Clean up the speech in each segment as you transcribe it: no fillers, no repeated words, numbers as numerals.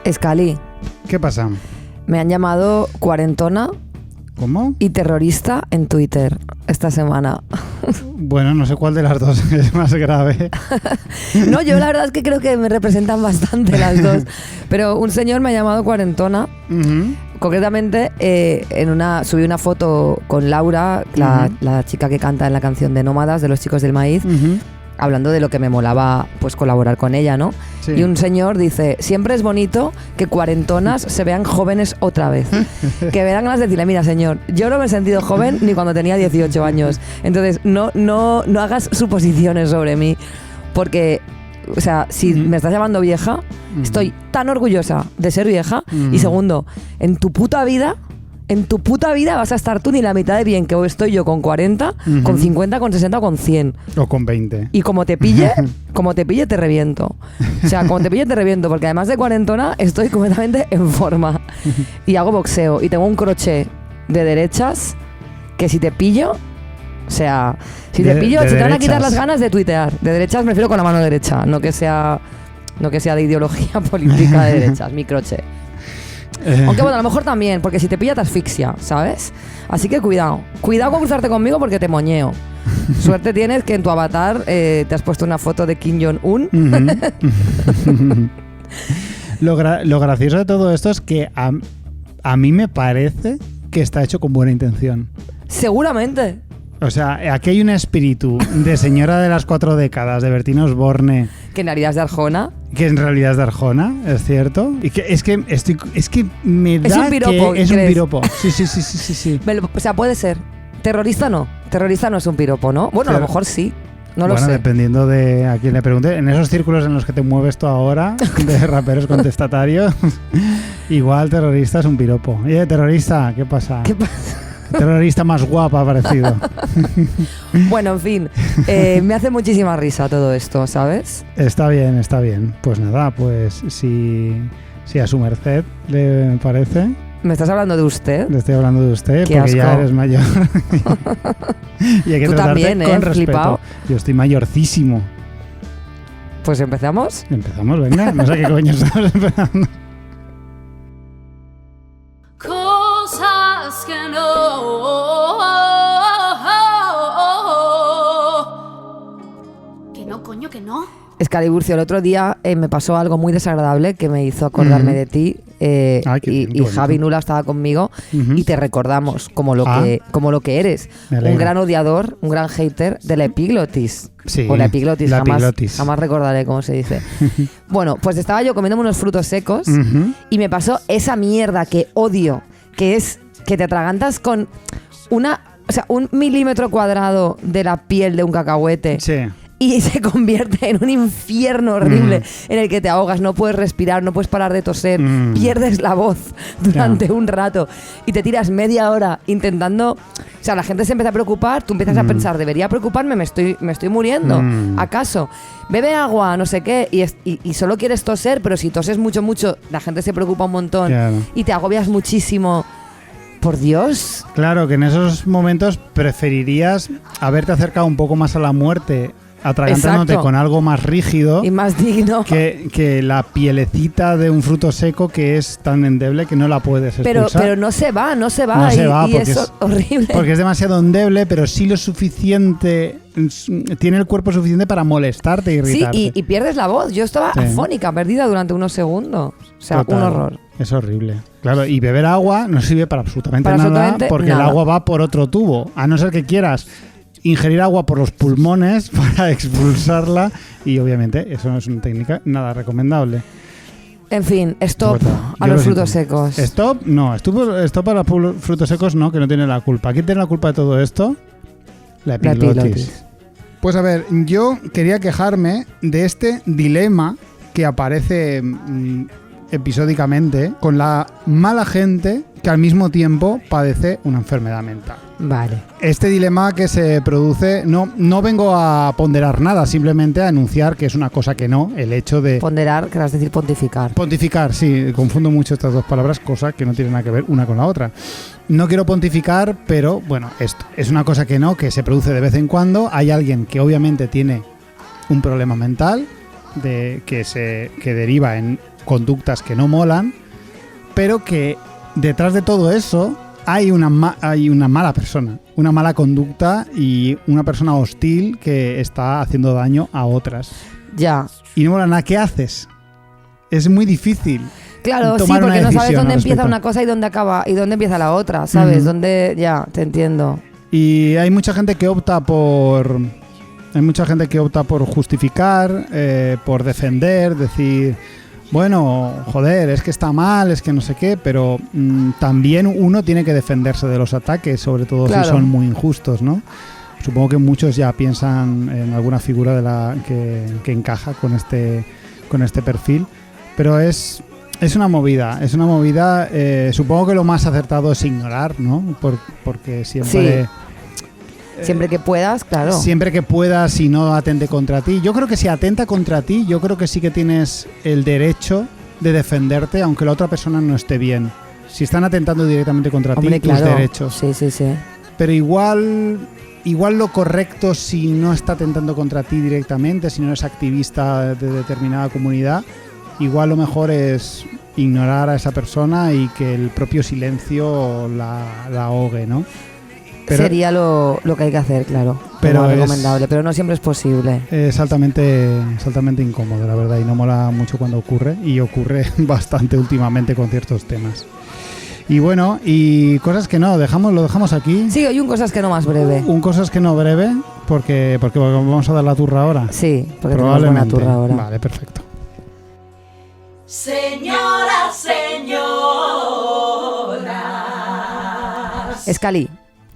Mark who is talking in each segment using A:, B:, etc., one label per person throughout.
A: Escalí.
B: ¿Qué pasa?
A: Me han llamado cuarentona.
B: ¿Cómo?
A: Y terrorista en Twitter esta semana.
B: Bueno, no sé cuál de las dos es más grave.
A: No, yo la verdad es que creo que me representan bastante las dos. Pero un señor me ha llamado cuarentona.
B: Uh-huh.
A: Concretamente, subí una foto con Laura, la chica que canta en la canción de Nómadas, de Los Chicos del Maíz, hablando de lo que me molaba pues colaborar con ella, ¿no? Sí. Y un señor dice, siempre es bonito que cuarentonas se vean jóvenes otra vez. Que me dan ganas de decirle, mira señor, yo no me he sentido joven ni cuando tenía 18 años. Entonces, no hagas suposiciones sobre mí. Porque, o sea, si me estás llamando vieja, estoy tan orgullosa de ser vieja. Y segundo, en tu puta vida vas a estar tú ni la mitad de bien que estoy yo con 40, con 50, con 60 o con 100.
B: O con 20.
A: Y como te pille, te reviento. O sea, como te pille, te reviento. Porque además de cuarentona, estoy completamente en forma. Y hago boxeo. Y tengo un crochet de derechas que si te pillo... O sea, si te pillo, se te van a quitar las ganas de tuitear. De derechas me refiero con la mano derecha. No que sea de ideología política de derechas, mi crochet. Aunque bueno, a lo mejor también, porque si te pilla te asfixia, ¿sabes? Así que cuidado con cruzarte conmigo porque te moñeo. Suerte tienes que en tu avatar te has puesto una foto de Kim Jong-un.
B: Lo gracioso de todo esto es que a mí me parece que está hecho con buena intención.
A: Seguramente.
B: O sea, aquí hay un espíritu de señora de las 4 décadas, de Bertina Osborne.
A: Que en realidad es de Arjona.
B: Que en realidad es de Arjona, es cierto. Y que es que me da
A: es un piropo,
B: que es un piropo. Sí.
A: O sea, puede ser. Terrorista no es un piropo, ¿no? Bueno, a lo mejor sí. No lo sé.
B: Bueno, dependiendo de a quién le pregunte. En esos círculos en los que te mueves tú ahora, de raperos contestatarios, igual terrorista es un piropo. Oye, terrorista, ¿qué pasa?
A: ¿Qué pasa?
B: Terrorista más guapa ha parecido.
A: Bueno, en fin, me hace muchísima risa todo esto, ¿sabes?
B: Está bien. Pues nada, pues si a su merced le parece.
A: ¿Me estás hablando de usted?
B: Le estoy hablando de usted.
A: Qué
B: porque
A: asco.
B: Ya eres mayor. Y hay que
A: tú
B: tratarte
A: también,
B: con respeto.
A: Flipao.
B: Yo estoy mayorcísimo.
A: Pues empezamos.
B: Empezamos, venga. No sé qué coño estamos empezando.
C: Cosas que no, coño, que no.
A: Escaliburcio, el otro día me pasó algo muy desagradable que me hizo acordarme de ti. Y Javi Nula estaba conmigo y te recordamos como lo que eres. Un gran odiador, un gran hater de la epiglotis.
B: Sí,
A: o la epiglotis,
B: epiglotis.
A: Jamás recordaré cómo se dice. Bueno, pues estaba yo comiéndome unos frutos secos y me pasó esa mierda que odio, que es que te atragantas con un milímetro cuadrado de la piel de un cacahuete.
B: Sí.
A: Y se convierte en un infierno horrible en el que te ahogas, no puedes respirar, no puedes parar de toser, pierdes la voz durante un rato y te tiras media hora intentando... O sea, la gente se empieza a preocupar, tú empiezas a pensar, ¿debería preocuparme? ¿Me estoy muriendo? ¿Acaso? Bebe agua, no sé qué, y solo quieres toser, pero si toses mucho, la gente se preocupa un montón y te agobias muchísimo. Por Dios.
B: Claro, que en esos momentos preferirías haberte acercado un poco más a la muerte atragantándote con algo más rígido
A: y más digno
B: que la pielecita de un fruto seco que es tan endeble que no la puedes expulsar.
A: Pero no se va y es horrible.
B: Porque es demasiado endeble, pero sí lo suficiente, tiene el cuerpo suficiente para molestarte e irritarte.
A: Sí, y pierdes la voz. Yo estaba afónica, perdida durante unos segundos. O sea, total, un horror.
B: Es horrible. Claro, y beber agua no sirve para absolutamente nada porque el agua va por otro tubo. A no ser que quieras ingerir agua por los pulmones para expulsarla y obviamente eso no es una técnica nada recomendable.
A: En fin, stop a los frutos secos.
B: Stop a los frutos secos no, que no tiene la culpa. ¿Quién tiene la culpa de todo esto? La epiglotis. Pues a ver, yo quería quejarme de este dilema que aparece episódicamente con la mala gente que al mismo tiempo padece una enfermedad mental.
A: Vale.
B: Este dilema que se produce, no vengo a ponderar nada, simplemente a anunciar que es una cosa que no, el hecho de...
A: Ponderar, querrás decir pontificar.
B: Pontificar, sí, confundo mucho estas dos palabras, cosa que no tienen nada que ver una con la otra. No quiero pontificar, pero bueno, esto es una cosa que no, que se produce de vez en cuando. Hay alguien que obviamente tiene un problema mental que deriva en conductas que no molan, pero que detrás de todo eso hay una mala persona, una mala conducta y una persona hostil que está haciendo daño a otras.
A: Ya.
B: Y no mola nada. ¿Qué haces? Es muy difícil.
A: Claro, sí, porque no sabes dónde empieza una cosa y dónde acaba y dónde empieza la otra, ¿sabes? Ya, te entiendo.
B: Y hay mucha gente que opta por justificar, por defender, decir, bueno, joder, es que está mal, es que no sé qué, pero también uno tiene que defenderse de los ataques, sobre todo si son muy injustos, ¿no? Supongo que muchos ya piensan en alguna figura que encaja con este perfil, pero es una movida. Supongo que lo más acertado es ignorar, ¿no? Porque siempre...
A: Sí. Siempre que puedas, claro.
B: Siempre que puedas y no atente contra ti. Yo creo que si atenta contra ti, yo creo que sí que tienes el derecho de defenderte, aunque la otra persona no esté bien. Si están atentando directamente contra ti, tus derechos.
A: Sí.
B: Pero igual lo correcto, si no está atentando contra ti directamente, si no eres activista de determinada comunidad, igual lo mejor es ignorar a esa persona y que el propio silencio la ahogue, ¿no?
A: Pero sería lo que hay que hacer, claro. Pero es recomendable, pero no siempre es posible.
B: Es altamente incómodo, la verdad, y no mola mucho cuando ocurre, y ocurre bastante últimamente con ciertos temas. Y bueno, y cosas que no, lo dejamos aquí.
A: Sí, hay un cosas que no más breve.
B: Un cosas que no breve, porque vamos a dar la turra ahora.
A: Sí, porque tenemos buena turra ahora.
B: Vale, perfecto.
C: Señora.
A: Escalí.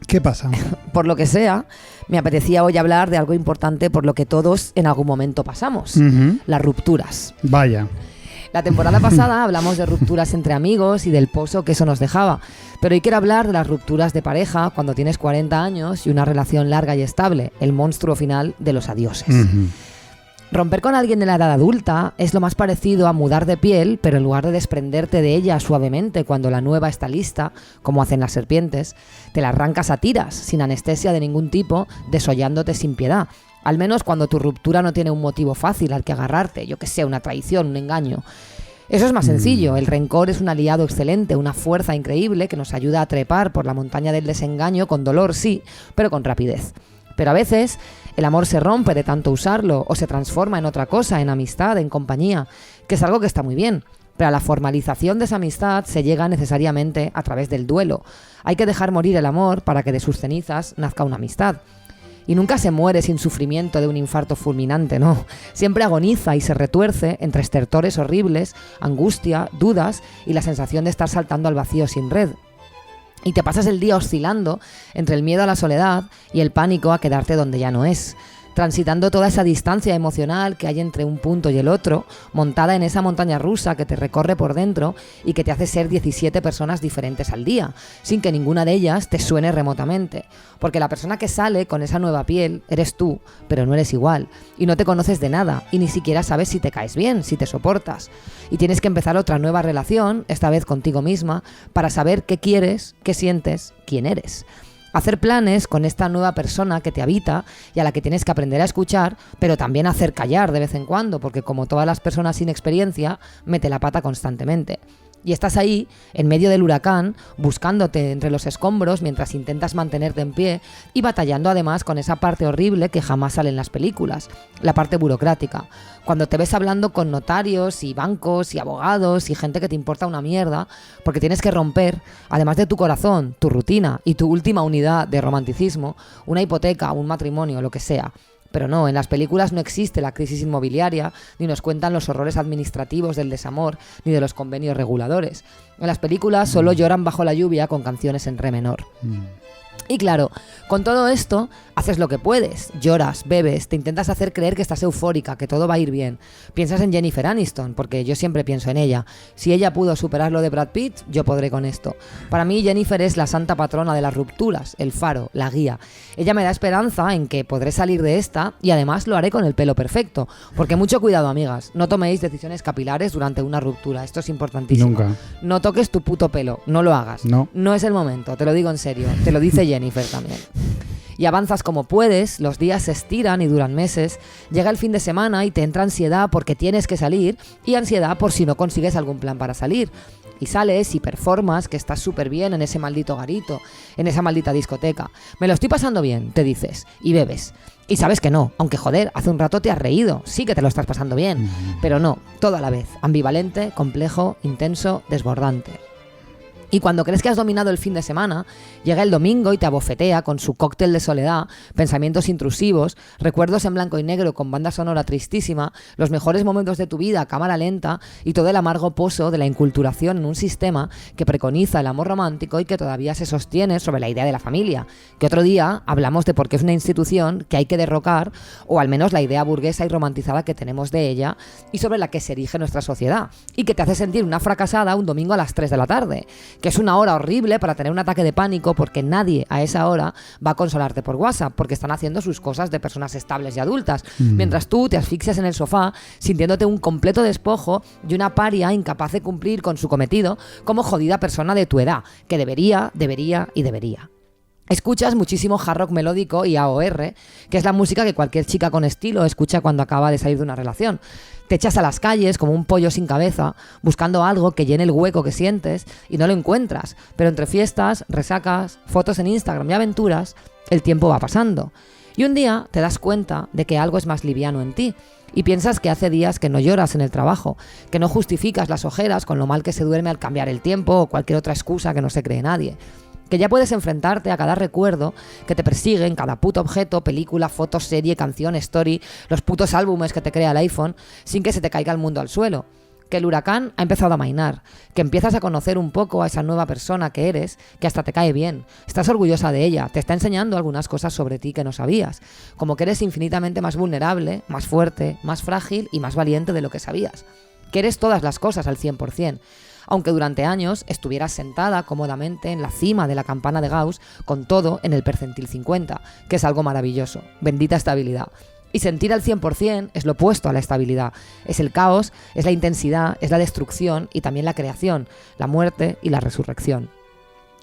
B: ¿Qué pasa?
A: Por lo que sea, me apetecía hoy hablar de algo importante por lo que todos en algún momento pasamos. Las rupturas.
B: Vaya.
A: La temporada pasada hablamos de rupturas entre amigos y del pozo que eso nos dejaba. Pero hoy quiero hablar de las rupturas de pareja cuando tienes 40 años y una relación larga y estable. El monstruo final de los adioses. Romper con alguien en la edad adulta es lo más parecido a mudar de piel, pero en lugar de desprenderte de ella suavemente cuando la nueva está lista, como hacen las serpientes, te la arrancas a tiras, sin anestesia de ningún tipo, desollándote sin piedad. Al menos cuando tu ruptura no tiene un motivo fácil al que agarrarte, yo que sé, una traición, un engaño. Eso es más sencillo. El rencor es un aliado excelente, una fuerza increíble que nos ayuda a trepar por la montaña del desengaño con dolor, sí, pero con rapidez. Pero a veces el amor se rompe de tanto usarlo o se transforma en otra cosa, en amistad, en compañía, que es algo que está muy bien. Pero a la formalización de esa amistad se llega necesariamente a través del duelo. Hay que dejar morir el amor para que de sus cenizas nazca una amistad. Y nunca se muere sin sufrimiento de un infarto fulminante, no. Siempre agoniza y se retuerce entre estertores horribles, angustia, dudas y la sensación de estar saltando al vacío sin red. Y te pasas el día oscilando entre el miedo a la soledad y el pánico a quedarte donde ya no es, transitando toda esa distancia emocional que hay entre un punto y el otro, montada en esa montaña rusa que te recorre por dentro y que te hace ser 17 personas diferentes al día, sin que ninguna de ellas te suene remotamente. Porque la persona que sale con esa nueva piel eres tú, pero no eres igual, y no te conoces de nada, y ni siquiera sabes si te caes bien, si te soportas. Y tienes que empezar otra nueva relación, esta vez contigo misma, para saber qué quieres, qué sientes, quién eres. Hacer planes con esta nueva persona que te habita y a la que tienes que aprender a escuchar, pero también hacer callar de vez en cuando, porque como todas las personas sin experiencia, mete la pata constantemente. Y estás ahí, en medio del huracán, buscándote entre los escombros mientras intentas mantenerte en pie y batallando además con esa parte horrible que jamás sale en las películas, la parte burocrática. Cuando te ves hablando con notarios y bancos y abogados y gente que te importa una mierda, porque tienes que romper, además de tu corazón, tu rutina y tu última unidad de romanticismo, una hipoteca, un matrimonio, lo que sea. Pero no, en las películas no existe la crisis inmobiliaria, ni nos cuentan los horrores administrativos del desamor, ni de los convenios reguladores. En las películas solo lloran bajo la lluvia con canciones en re menor. Y claro, con todo esto, haces lo que puedes, lloras, bebes, te intentas hacer creer que estás eufórica, que todo va a ir bien. Piensas en Jennifer Aniston, porque yo siempre pienso en ella. Si ella pudo superar lo de Brad Pitt, yo podré con esto. Para mí, Jennifer es la santa patrona de las rupturas, el faro, la guía. Ella me da esperanza en que podré salir de esta y además lo haré con el pelo perfecto. Porque mucho cuidado, amigas, no toméis decisiones capilares durante una ruptura, esto es importantísimo.
B: Nunca.
A: No toques tu puto pelo, no lo hagas.
B: No.
A: No es el momento, te lo digo en serio, te lo dice Jennifer también. Y avanzas como puedes, los días se estiran y duran meses, llega el fin de semana y te entra ansiedad porque tienes que salir y ansiedad por si no consigues algún plan para salir. Y sales y performas que estás súper bien en ese maldito garito, en esa maldita discoteca. Me lo estoy pasando bien, te dices, y bebes. Y sabes que no, aunque joder, hace un rato te has reído, sí que te lo estás pasando bien, pero no, todo a la vez, ambivalente, complejo, intenso, desbordante. Y cuando crees que has dominado el fin de semana, llega el domingo y te abofetea con su cóctel de soledad, pensamientos intrusivos, recuerdos en blanco y negro con banda sonora tristísima, los mejores momentos de tu vida a cámara lenta y todo el amargo pozo de la inculturación en un sistema que preconiza el amor romántico y que todavía se sostiene sobre la idea de la familia. Que otro día hablamos de por qué es una institución que hay que derrocar, o al menos la idea burguesa y romantizada que tenemos de ella y sobre la que se erige nuestra sociedad, y que te hace sentir una fracasada un domingo a las 3 de la tarde. Que es una hora horrible para tener un ataque de pánico porque nadie a esa hora va a consolarte por WhatsApp porque están haciendo sus cosas de personas estables y adultas, mientras tú te asfixias en el sofá sintiéndote un completo despojo y una paria incapaz de cumplir con su cometido como jodida persona de tu edad, que debería. Escuchas muchísimo hard rock melódico y AOR, que es la música que cualquier chica con estilo escucha cuando acaba de salir de una relación. Te echas a las calles como un pollo sin cabeza, buscando algo que llene el hueco que sientes y no lo encuentras. Pero entre fiestas, resacas, fotos en Instagram y aventuras, el tiempo va pasando. Y un día te das cuenta de que algo es más liviano en ti. Y piensas que hace días que no lloras en el trabajo, que no justificas las ojeras con lo mal que se duerme al cambiar el tiempo o cualquier otra excusa que no se cree nadie. Que ya puedes enfrentarte a cada recuerdo que te persigue en cada puto objeto, película, foto, serie, canción, story, los putos álbumes que te crea el iPhone, sin que se te caiga el mundo al suelo. Que el huracán ha empezado a amainar, que empiezas a conocer un poco a esa nueva persona que eres, que hasta te cae bien, estás orgullosa de ella, te está enseñando algunas cosas sobre ti que no sabías, como que eres infinitamente más vulnerable, más fuerte, más frágil y más valiente de lo que sabías, que eres todas las cosas al 100%. Aunque durante años estuvieras sentada cómodamente en la cima de la campana de Gauss con todo en el percentil 50, que es algo maravilloso, bendita estabilidad. Y sentir al 100% es lo opuesto a la estabilidad, es el caos, es la intensidad, es la destrucción y también la creación, la muerte y la resurrección.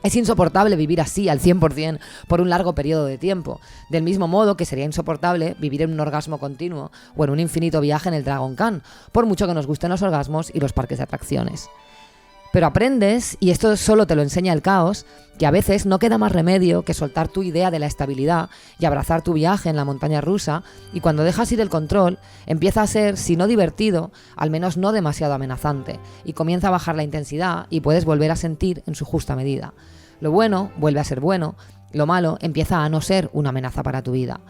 A: Es insoportable vivir así al 100% por un largo periodo de tiempo, del mismo modo que sería insoportable vivir en un orgasmo continuo o en un infinito viaje en el Dragon Khan, por mucho que nos gusten los orgasmos y los parques de atracciones. Pero aprendes, y esto solo te lo enseña el caos, que a veces no queda más remedio que soltar tu idea de la estabilidad y abrazar tu viaje en la montaña rusa, y cuando dejas ir el control, empieza a ser, si no divertido, al menos no demasiado amenazante, y comienza a bajar la intensidad y puedes volver a sentir en su justa medida. Lo bueno vuelve a ser bueno, lo malo empieza a no ser una amenaza para tu vida.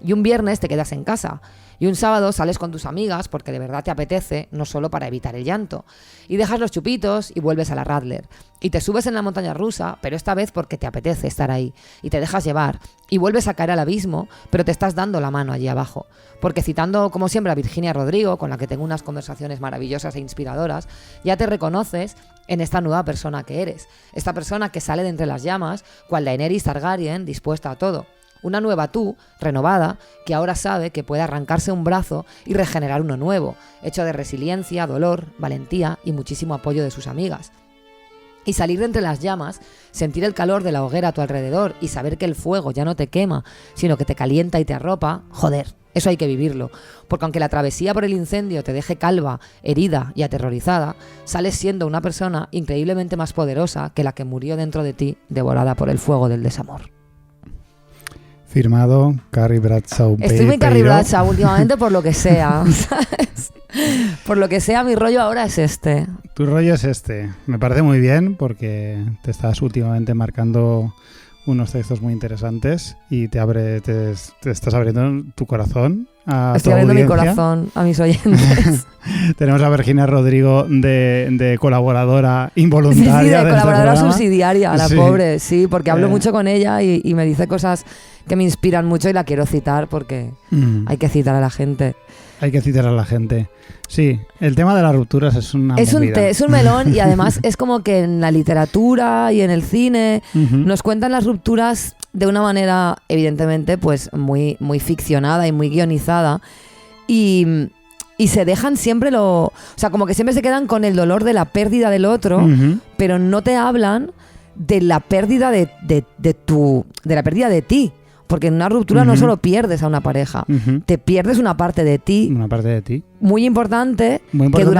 A: Y un viernes te quedas en casa, y un sábado sales con tus amigas porque de verdad te apetece, no solo para evitar el llanto. Y dejas los chupitos y vuelves a la Radler. Y te subes en la montaña rusa, pero esta vez porque te apetece estar ahí. Y te dejas llevar. Y vuelves a caer al abismo, pero te estás dando la mano allí abajo. Porque citando, como siempre, a Virginia Rodrigo, con la que tengo unas conversaciones maravillosas e inspiradoras, ya te reconoces en esta nueva persona que eres. Esta persona que sale de entre las llamas, cual Daenerys Targaryen, dispuesta a todo. Una nueva tú, renovada, que ahora sabe que puede arrancarse un brazo y regenerar uno nuevo, hecho de resiliencia, dolor, valentía y muchísimo apoyo de sus amigas. Y salir de entre las llamas, sentir el calor de la hoguera a tu alrededor y saber que el fuego ya no te quema, sino que te calienta y te arropa, joder, eso hay que vivirlo. Porque aunque la travesía por el incendio te deje calva, herida y aterrorizada, sales siendo una persona increíblemente más poderosa que la que murió dentro de ti, devorada por el fuego del desamor.
B: Firmado Carrie Bradshaw.
A: Estoy muy Carrie Bradshaw últimamente por lo que sea, ¿sabes? Por lo que sea, mi rollo ahora es este.
B: Tu rollo es este. Me parece muy bien porque te estás últimamente marcando unos textos muy interesantes y te estás abriendo tu corazón a
A: Estoy
B: tu
A: abriendo
B: audiencia.
A: mi corazón a mis oyentes.
B: Tenemos a Virginia Rodrigo de colaboradora involuntaria.
A: Sí, de colaboradora
B: este
A: subsidiaria, la
B: sí.
A: Pobre, sí, porque hablo mucho con ella y me dice cosas que me inspiran mucho y la quiero citar porque hay que citar a la gente.
B: Hay que citar a la gente. Sí, el tema de las rupturas es una movida.
A: Es un melón y además es como que en la literatura y en el cine nos cuentan las rupturas de una manera evidentemente pues muy, muy ficcionada y muy guionizada y se dejan siempre o sea, como que siempre se quedan con el dolor de la pérdida del otro, pero no te hablan de la pérdida de la pérdida de ti. Porque en una ruptura no solo pierdes a una pareja, te pierdes una parte de ti.
B: Una parte de ti.
A: Muy importante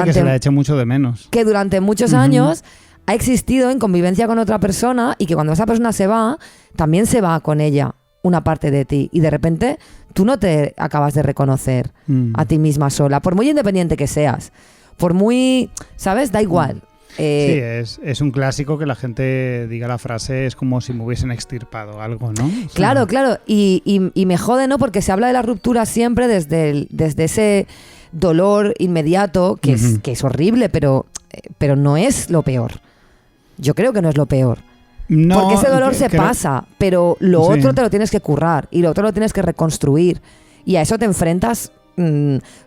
B: que se la eche mucho de menos.
A: Que durante muchos años ha existido en convivencia con otra persona y que cuando esa persona se va, también se va con ella una parte de ti. Y de repente tú no te acabas de reconocer a ti misma sola, por muy independiente que seas. Por muy, ¿sabes? Da igual.
B: Sí, es un clásico que la gente diga la frase, es como si me hubiesen extirpado algo, ¿no? O sea,
A: claro. Y me jode, ¿no? Porque se habla de la ruptura siempre desde ese dolor inmediato, que es horrible, pero no es lo peor. Yo creo que no es lo peor. No, porque ese dolor se pasa, pero lo otro te lo tienes que currar y lo otro lo tienes que reconstruir. Y a eso te enfrentas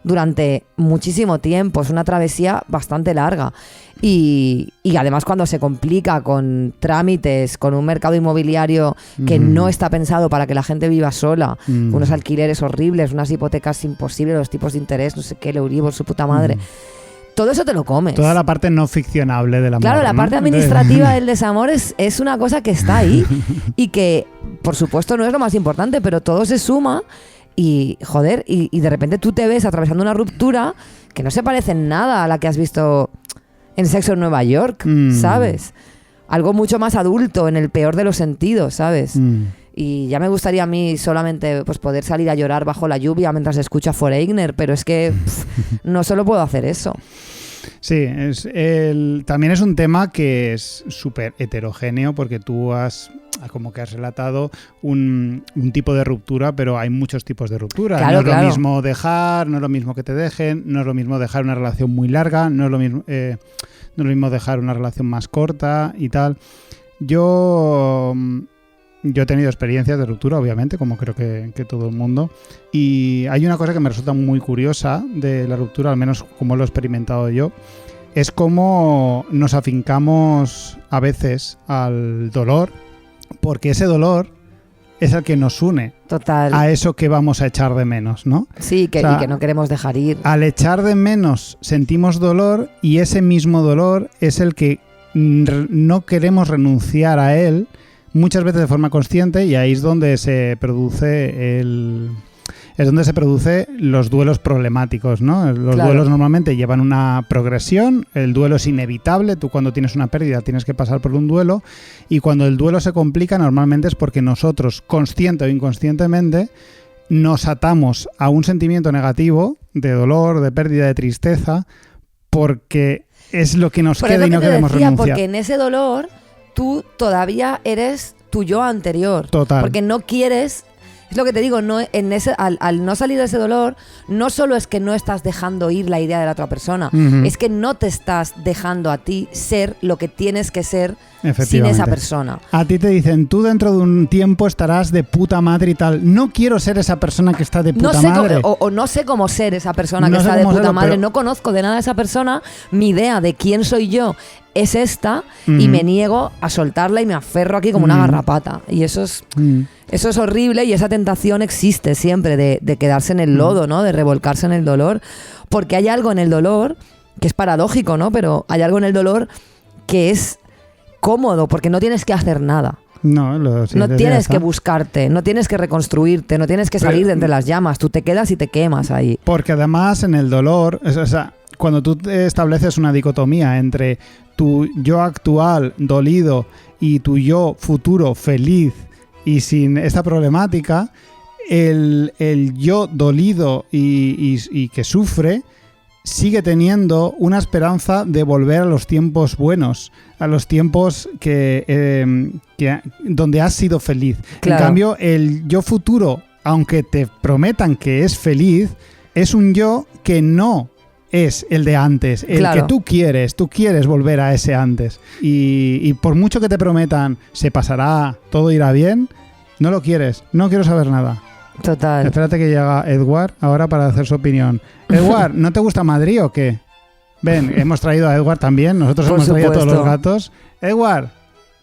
A: durante muchísimo tiempo. Es una travesía bastante larga. Y además cuando se complica con trámites, con un mercado inmobiliario que no está pensado para que la gente viva sola, unos alquileres horribles, unas hipotecas imposibles, los tipos de interés, no sé qué, el Euribor, su puta madre. Todo eso te lo comes.
B: Toda la parte no ficcionable del amor.
A: Claro, la parte administrativa del desamor es una cosa que está ahí y que, por supuesto, no es lo más importante, pero todo se suma y, joder, y de repente tú te ves atravesando una ruptura que no se parece en nada a la que has visto en Sexo en Nueva York, ¿sabes? Algo mucho más adulto, en el peor de los sentidos, ¿sabes? Y ya me gustaría a mí solamente pues poder salir a llorar bajo la lluvia mientras escucho a Foreigner, pero es que no solo puedo hacer eso.
B: Sí, también es un tema que es súper heterogéneo porque tú has relatado un tipo de ruptura, pero hay muchos tipos de ruptura.
A: Claro,
B: no es lo mismo dejar, no es lo mismo que te dejen, no es lo mismo dejar una relación muy larga, no es lo mismo dejar una relación más corta y tal. Yo he tenido experiencias de ruptura, obviamente, como creo que todo el mundo. Y hay una cosa que me resulta muy curiosa de la ruptura, al menos como lo he experimentado yo, es cómo nos afincamos a veces al dolor, porque ese dolor es el que nos une.
A: Total.
B: A eso que vamos a echar de menos, ¿no?
A: Sí, y que no queremos dejar ir.
B: Al echar de menos sentimos dolor y ese mismo dolor es el que no queremos renunciar a él, muchas veces de forma consciente, y ahí es donde se produce los duelos problemáticos, ¿no? Los duelos normalmente llevan una progresión, el duelo es inevitable, tú cuando tienes una pérdida tienes que pasar por un duelo, y cuando el duelo se complica normalmente es porque nosotros, consciente o inconscientemente, nos atamos a un sentimiento negativo de dolor, de pérdida, de tristeza, porque es lo que nos queda y no queremos renunciar.
A: Porque en ese dolor tú todavía eres tu yo anterior.
B: Total.
A: Porque no quieres... Es lo que te digo, al no salir de ese dolor, no solo es que no estás dejando ir la idea de la otra persona, es que no te estás dejando a ti ser lo que tienes que ser sin esa persona.
B: A ti te dicen, tú dentro de un tiempo estarás de puta madre y tal. No quiero ser esa persona que está de puta madre.
A: No sé cómo ser esa persona que está de puta madre. No conozco de nada a esa persona. Mi idea de quién soy yo es esta y me niego a soltarla y me aferro aquí como una garrapata. Y eso es horrible, y esa tentación existe siempre de quedarse en el lodo, ¿no? De revolcarse en el dolor. Porque hay algo en el dolor que es paradójico, ¿no? Pero hay algo en el dolor que es cómodo porque no tienes que hacer nada. No tienes que buscarte, no tienes que reconstruirte, no tienes que salir de entre las llamas. Tú te quedas y te quemas ahí.
B: Porque además en el dolor, cuando tú estableces una dicotomía entre tu yo actual dolido y tu yo futuro feliz y sin esta problemática, el yo dolido y que sufre sigue teniendo una esperanza de volver a los tiempos buenos, a los tiempos donde has sido feliz. Claro. En cambio, el yo futuro, aunque te prometan que es feliz, es un yo que no es el de antes, el que tú quieres volver a ese antes. Y por mucho que te prometan, se pasará, todo irá bien, no lo quieres, no quiero saber nada.
A: Total.
B: Espérate que llega Edward ahora para hacer su opinión. Edward, ¿no te gusta Madrid o qué? Ven, hemos traído a Edward también, nosotros hemos traído a todos los gatos. Edward,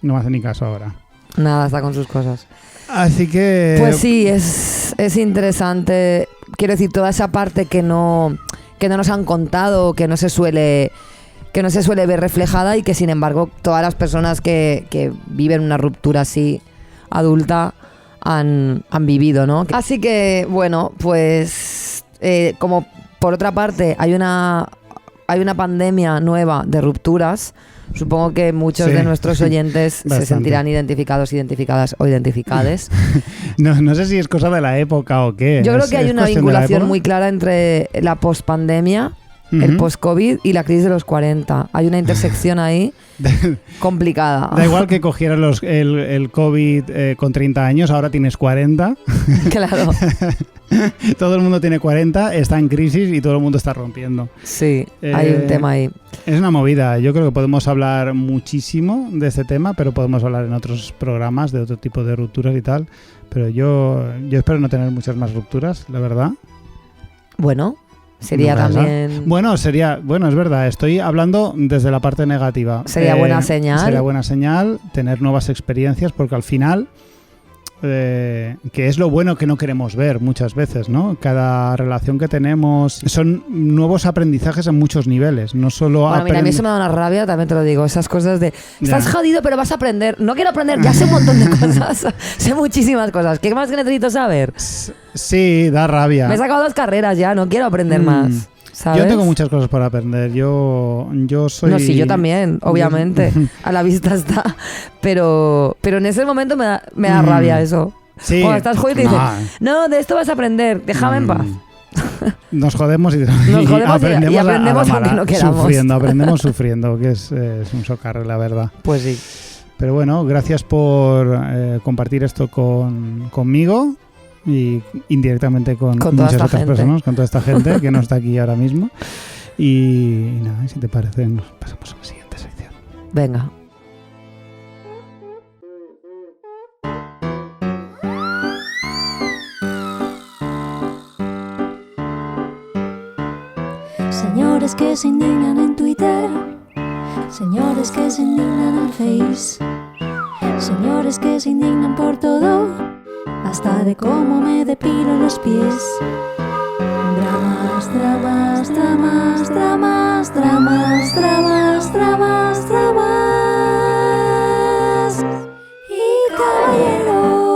B: no me hace ni caso ahora.
A: Nada, está con sus cosas.
B: Así que...
A: Pues sí, es interesante. Quiero decir, toda esa parte que no nos han contado, que no se suele ver reflejada, y que sin embargo todas las personas que viven una ruptura así adulta han vivido, ¿no? Así que, bueno, pues como por otra parte hay una pandemia nueva de rupturas, supongo que muchos de nuestros oyentes se sentirán identificados, identificadas o identificades.
B: No sé si es cosa de la época o qué.
A: Yo creo que hay una vinculación muy clara entre la pospandemia, el post-COVID y la crisis de los 40. Hay una intersección ahí complicada.
B: Da igual que cogieras el COVID con 30 años, ahora tienes 40.
A: Claro.
B: Todo el mundo tiene 40, está en crisis y todo el mundo está rompiendo.
A: Sí, hay un tema ahí.
B: Es una movida. Yo creo que podemos hablar muchísimo de este tema, pero podemos hablar en otros programas de otro tipo de rupturas y tal. Pero yo espero no tener muchas más rupturas, la verdad.
A: Bueno, sería también...
B: Bueno, es verdad, estoy hablando desde la parte negativa.
A: Sería buena señal.
B: Sería buena señal tener nuevas experiencias, porque al final... que es lo bueno que no queremos ver muchas veces, ¿no? Cada relación que tenemos son nuevos aprendizajes en muchos niveles, no solo...
A: Bueno, mira, a mí eso me da una rabia, también te lo digo, esas cosas de estás jodido pero vas a aprender. No quiero aprender, ya sé un montón de cosas, sé muchísimas cosas. ¿Qué más que necesito saber?
B: Sí, da rabia.
A: Me he sacado 2 carreras ya, no quiero aprender más. ¿Sabes?
B: Yo tengo muchas cosas para aprender. Yo soy...
A: No, sí, yo también, obviamente. A la vista está. Pero en ese momento me da rabia eso.
B: Sí.
A: Cuando estás jodido y dices, no, de esto vas a aprender, déjame en paz.
B: Nos jodemos y
A: aprendemos aunque no queramos.
B: Aprendemos sufriendo, que es un socarro, la verdad.
A: Pues sí.
B: Pero bueno, gracias por compartir esto conmigo. Y indirectamente con muchas otras personas, con toda esta gente que no está aquí ahora mismo. Y nada, si te parece, nos pasamos a la siguiente sección.
A: Venga.
C: Señores que se indignan en Twitter, señores que se indignan en Face, señores que se indignan por todo, hasta de cómo me depilo los pies. Dramas, dramas, dramas, dramas, dramas, dramas, dramas, dramas y caballeros.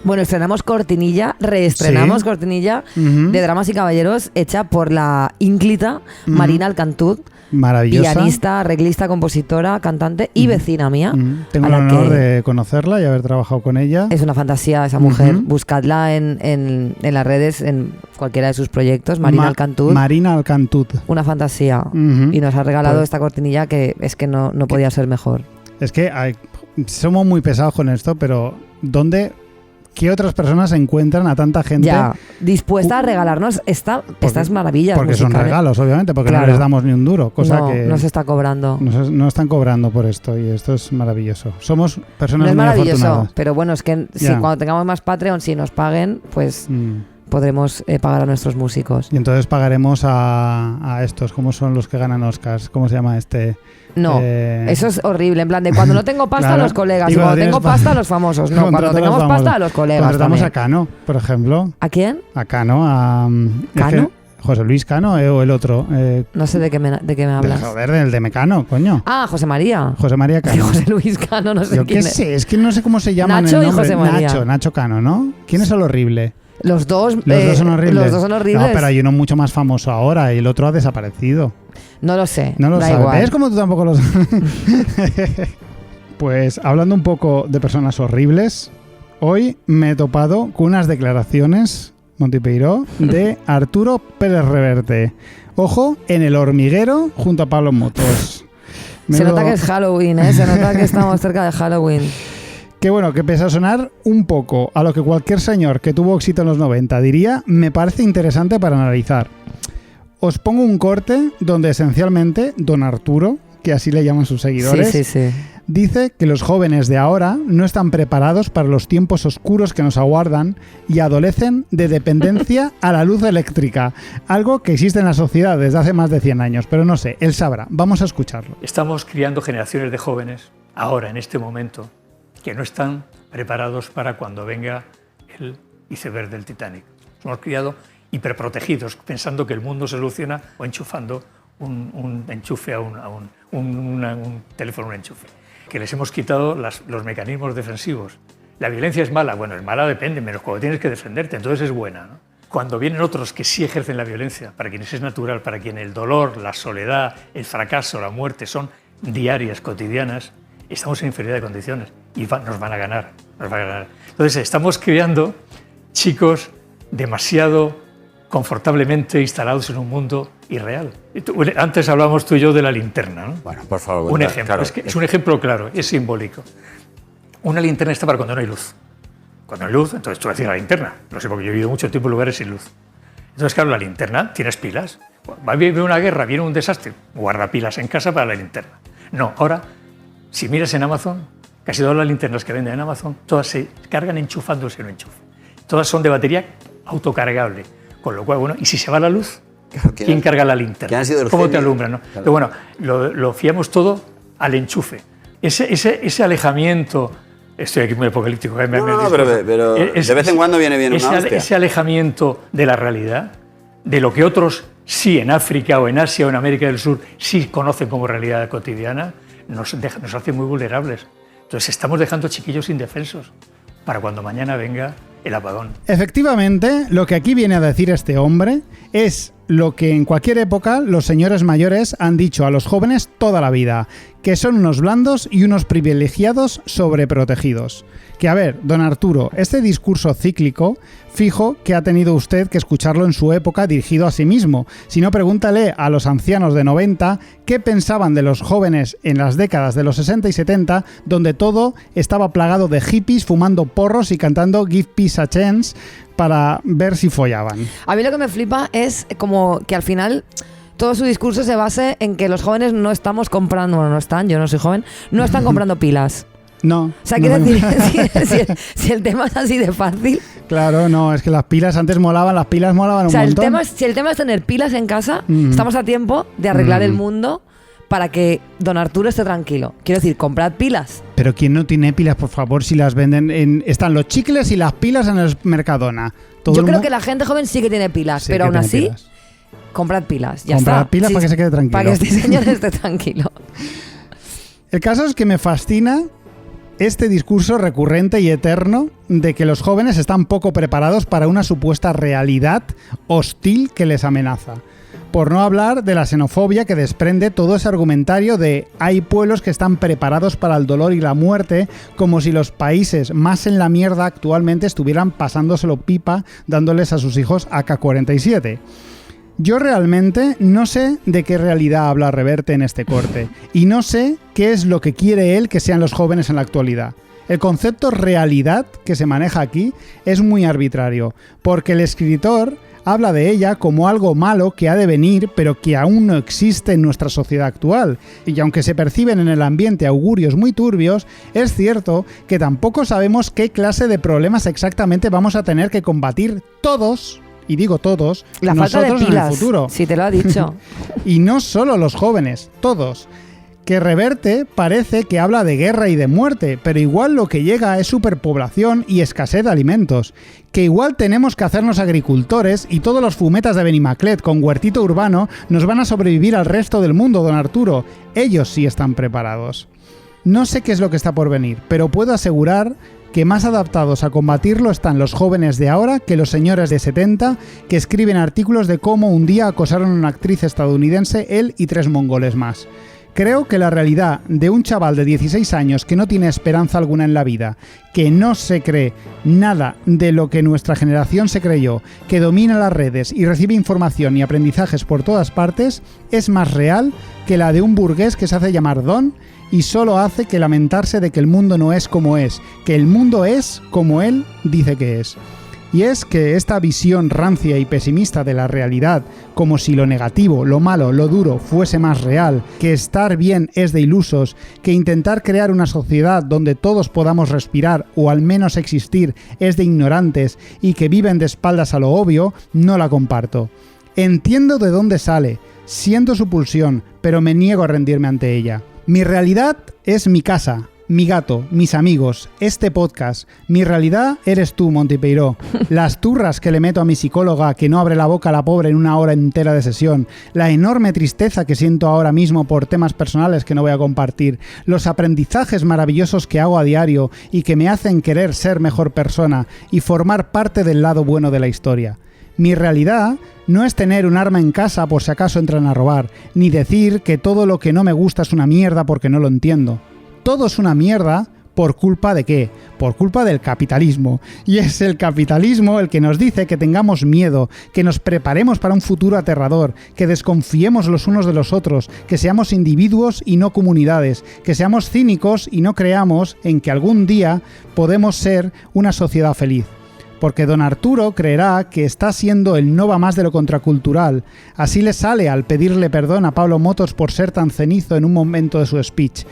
A: Bueno, estrenamos cortinilla, reestrenamos cortinilla de Dramas y Caballeros hecha por la ínclita Marina Alcantuz.
B: Maravillosa.
A: Pianista, arreglista, compositora, cantante y vecina mía.
B: Tengo el honor de conocerla y haber trabajado con ella.
A: Es una fantasía esa mujer. Buscadla en las redes, en cualquiera de sus proyectos. Marina Alcantuz.
B: Marina Alcantuz.
A: Una fantasía. Y nos ha regalado esta cortinilla que es que no podía ser mejor.
B: Es que somos muy pesados con esto, pero ¿qué otras personas encuentran a tanta gente
A: ya dispuesta a regalarnos estas maravillas
B: porque
A: musicales?
B: Son regalos, obviamente, porque no les damos ni un duro, cosa que
A: no se está cobrando.
B: No están cobrando por esto y esto es maravilloso. Somos personas
A: muy
B: afortunadas.
A: Es maravilloso, pero bueno, es que si cuando tengamos más Patreon, si nos paguen, pues podremos pagar a nuestros músicos.
B: Y entonces pagaremos a estos, ¿cómo son los que ganan Oscars? ¿Cómo se llama este?
A: No, eso es horrible, en plan de cuando no tengo pasta a los colegas y cuando tengo pasta a los famosos. No, cuando tengamos pasta a los colegas.
B: Contratamos a Cano, por ejemplo.
A: ¿A quién?
B: A Cano,
A: ¿Cano?
B: José Luis Cano o el otro.
A: No sé de qué me hablas.
B: Joder, del de Mecano, coño.
A: Ah, José María.
B: José María Cano.
A: José Luis Cano, no sé quién es.
B: Yo qué sé, es que no sé cómo se llaman
A: Nacho
B: el nombre.
A: Y José María.
B: Nacho Cano, ¿no? ¿Quién es el horrible?
A: Los dos
B: son horribles.
A: Los dos son horribles.
B: No, pero hay uno mucho más famoso ahora y el otro ha desaparecido.
A: No lo sé.
B: No lo
A: da
B: sabes.
A: igual.
B: ¿Ves cómo tú tampoco lo sabes? Pues hablando un poco de personas horribles, hoy me he topado con unas declaraciones, Montipeiró, de Arturo Pérez Reverte. Ojo, en El Hormiguero junto a Pablo Motos.
A: Se nota que es Halloween, ¿eh? Se nota que estamos cerca de Halloween.
B: Que bueno, que empieza a sonar un poco a lo que cualquier señor que tuvo éxito en los 90 diría, me parece interesante para analizar. Os pongo un corte donde esencialmente don Arturo, que así le llaman sus seguidores, dice que los jóvenes de ahora no están preparados para los tiempos oscuros que nos aguardan y adolecen de dependencia a la luz eléctrica, algo que existe en la sociedad desde hace más de 100 años, pero no sé, él sabrá. Vamos a escucharlo.
D: Estamos criando generaciones de jóvenes, ahora, en este momento, que no están preparados para cuando venga el iceberg del Titanic. Nos hemos criado hiperprotegidos, pensando que el mundo se soluciona o enchufando un enchufe a un teléfono, un enchufe. porque les hemos quitado los mecanismos defensivos. La violencia es mala, bueno, es mala depende, menos cuando tienes que defenderte, entonces es buena, ¿no? Cuando vienen otros que sí ejercen la violencia, para quienes es natural, para quienes el dolor, la soledad, el fracaso, la muerte son diarias, cotidianas, estamos en inferioridad de condiciones y nos van a ganar. Entonces estamos creando chicos demasiado confortablemente instalados en un mundo irreal. Antes hablábamos tú y yo de la linterna, ¿no?
E: Bueno, por favor.
D: Un ejemplo, claro. Es un ejemplo claro, es simbólico. Una linterna está para cuando no hay luz. Cuando hay luz, entonces tú vas a decir la linterna. No sé, porque yo he vivido mucho tiempo en lugares sin luz. Entonces, claro, la linterna, tienes pilas. Va a venir una guerra, viene un desastre, guarda pilas en casa para la linterna. No, ahora, si miras en Amazon, casi todas las linternas que venden en Amazon, todas se cargan enchufándose en un enchufe. Todas son de batería autocargable. Con lo cual, bueno, y si se va la luz, claro, ¿quién carga la linterna? ¿Cómo te alumbra? ¿No? Claro. Pero bueno, lo fiamos todo al enchufe. Ese alejamiento... Estoy aquí muy apocalíptico.
E: Pero de vez en cuando viene bien una hostia.
D: Ese alejamiento de la realidad, de lo que otros sí en África o en Asia o en América del Sur sí conocen como realidad cotidiana, nos hace muy vulnerables. Entonces estamos dejando chiquillos indefensos para cuando mañana venga el apagón.
B: Efectivamente, lo que aquí viene a decir este hombre es lo que en cualquier época los señores mayores han dicho a los jóvenes toda la vida, que son unos blandos y unos privilegiados sobreprotegidos. Que a ver, don Arturo, este discurso cíclico, fijo que ha tenido usted que escucharlo en su época dirigido a sí mismo. Si no, pregúntale a los ancianos de 90 qué pensaban de los jóvenes en las décadas de los 60 y 70, donde todo estaba plagado de hippies fumando porros y cantando Give Peace a Chance para ver si follaban.
A: A mí lo que me flipa es como que al final todo su discurso se base en que los jóvenes no estamos comprando, bueno, no están, yo no soy joven, no están comprando pilas.
B: No.
A: O sea, quiero decir, si el tema es así de fácil.
B: Claro, no, es que las pilas antes molaban, las pilas molaban un montón.
A: Si el tema es tener pilas en casa, estamos a tiempo de arreglar el mundo para que don Arturo esté tranquilo. Quiero decir, comprad pilas.
B: Pero ¿quién no tiene pilas, por favor, si las venden están los chicles y las pilas en el Mercadona?
A: Yo creo que la gente joven sí que tiene pilas, pero aún así, comprad pilas, ya está.
B: Comprad pilas para que se quede tranquilo.
A: Para que este señor esté tranquilo.
B: El caso es que me fascina este discurso recurrente y eterno de que los jóvenes están poco preparados para una supuesta realidad hostil que les amenaza. Por no hablar de la xenofobia que desprende todo ese argumentario de hay pueblos que están preparados para el dolor y la muerte, como si los países más en la mierda actualmente estuvieran pasándoselo pipa dándoles a sus hijos AK-47. Yo realmente no sé de qué realidad habla Reverte en este corte y no sé qué es lo que quiere él que sean los jóvenes en la actualidad. El concepto realidad que se maneja aquí es muy arbitrario, porque el escritor habla de ella como algo malo que ha de venir, pero que aún no existe en nuestra sociedad actual. Y aunque se perciben en el ambiente augurios muy turbios, es cierto que tampoco sabemos qué clase de problemas exactamente vamos a tener que combatir todos. Y digo todos,
A: la
B: nosotros
A: falta de pilas,
B: en el futuro.
A: Si te lo ha dicho.
B: Y no solo los jóvenes, todos. Que Reverte parece que habla de guerra y de muerte, pero igual lo que llega es superpoblación y escasez de alimentos. Que igual tenemos que hacernos agricultores y todos los fumetas de Benimaclet con huertito urbano nos van a sobrevivir al resto del mundo, don Arturo. Ellos sí están preparados. No sé qué es lo que está por venir, pero puedo asegurar que más adaptados a combatirlo están los jóvenes de ahora que los señores de 70 que escriben artículos de cómo un día acosaron a una actriz estadounidense, él y 3 mongoles más. Creo que la realidad de un chaval de 16 años que no tiene esperanza alguna en la vida, que no se cree nada de lo que nuestra generación se creyó, que domina las redes y recibe información y aprendizajes por todas partes, es más real que la de un burgués que se hace llamar don y solo hace que lamentarse de que el mundo no es como es, que el mundo es como él dice que es. Y es que esta visión rancia y pesimista de la realidad, como si lo negativo, lo malo, lo duro fuese más real, que estar bien es de ilusos, que intentar crear una sociedad donde todos podamos respirar o al menos existir es de ignorantes y que viven de espaldas a lo obvio, no la comparto. Entiendo de dónde sale, siento su pulsión, pero me niego a rendirme ante ella. Mi realidad es mi casa, mi gato, mis amigos, este podcast, mi realidad eres tú, Monty Peiró. Las turras que le meto a mi psicóloga que no abre la boca a la pobre en una hora entera de sesión, la enorme tristeza que siento ahora mismo por temas personales que no voy a compartir, los aprendizajes maravillosos que hago a diario y que me hacen querer ser mejor persona y formar parte del lado bueno de la historia. Mi realidad no es tener un arma en casa por si acaso entran a robar, ni decir que todo lo que no me gusta es una mierda porque no lo entiendo. Todo es una mierda ¿por culpa de qué? Por culpa del capitalismo. Y es el capitalismo el que nos dice que tengamos miedo, que nos preparemos para un futuro aterrador, que desconfiemos los unos de los otros, que seamos individuos y no comunidades, que seamos cínicos y no creamos en que algún día podemos ser una sociedad feliz. Porque don Arturo creerá que está siendo el no va más de lo contracultural. Así le sale al pedirle perdón a Pablo Motos por ser tan cenizo en un momento de su speech.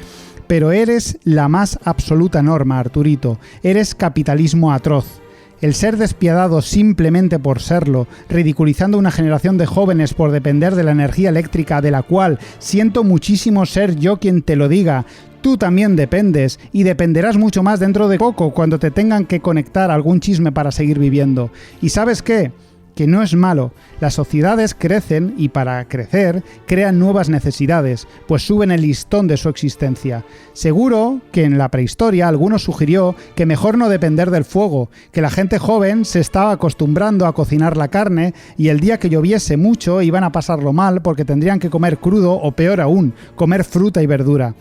B: Pero eres la más absoluta norma, Arturito. Eres capitalismo atroz. El ser despiadado simplemente por serlo, ridiculizando una generación de jóvenes por depender de la energía eléctrica de la cual siento muchísimo ser yo quien te lo diga. Tú también dependes, y dependerás mucho más dentro de poco cuando te tengan que conectar algún chisme para seguir viviendo. ¿Y sabes qué? Que no es malo. Las sociedades crecen y para crecer crean nuevas necesidades, pues suben el listón de su existencia. Seguro que en la prehistoria alguno sugirió que mejor no depender del fuego, que la gente joven se estaba acostumbrando a cocinar la carne y el día que lloviese mucho iban a pasarlo mal porque tendrían que comer crudo o peor aún, comer fruta y verdura.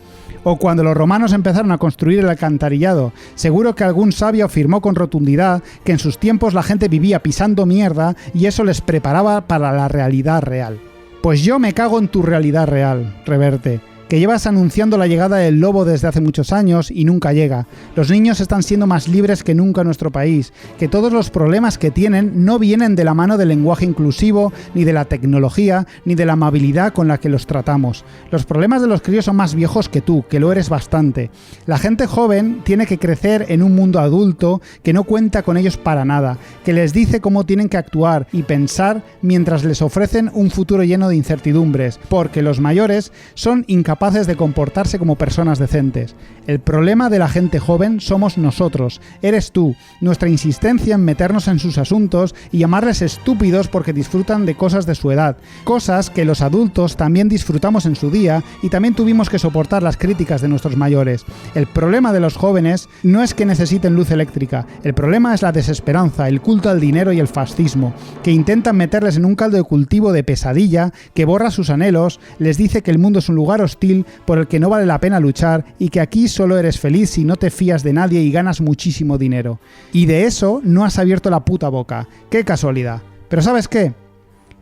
B: O cuando los romanos empezaron a construir el alcantarillado, seguro que algún sabio afirmó con rotundidad que en sus tiempos la gente vivía pisando mierda y eso les preparaba para la realidad real. Pues yo me cago en tu realidad real, Reverte, que llevas anunciando la llegada del lobo desde hace muchos años y nunca llega. Los niños están siendo más libres que nunca en nuestro país, que todos los problemas que tienen no vienen de la mano del lenguaje inclusivo, ni de la tecnología, ni de la amabilidad con la que los tratamos. Los problemas de los críos son más viejos que tú, que lo eres bastante. La gente joven tiene que crecer en un mundo adulto que no cuenta con ellos para nada, que les dice cómo tienen que actuar y pensar mientras les ofrecen un futuro lleno de incertidumbres, porque los mayores son incapaces de comportarse como personas decentes. El problema de la gente joven somos nosotros, eres tú, nuestra insistencia en meternos en sus asuntos y llamarles estúpidos porque disfrutan de cosas de su edad, cosas que los adultos también disfrutamos en su día y también tuvimos que soportar las críticas de nuestros mayores. El problema de los jóvenes no es que necesiten luz eléctrica, el problema es la desesperanza, el culto al dinero y el fascismo, que intentan meterles en un caldo de cultivo de pesadilla que borra sus anhelos, les dice que el mundo es un lugar hostil por el que no vale la pena luchar y que aquí solo eres feliz si no te fías de nadie y ganas muchísimo dinero. Y de eso no has abierto la puta boca. ¡Qué casualidad! Pero ¿sabes qué?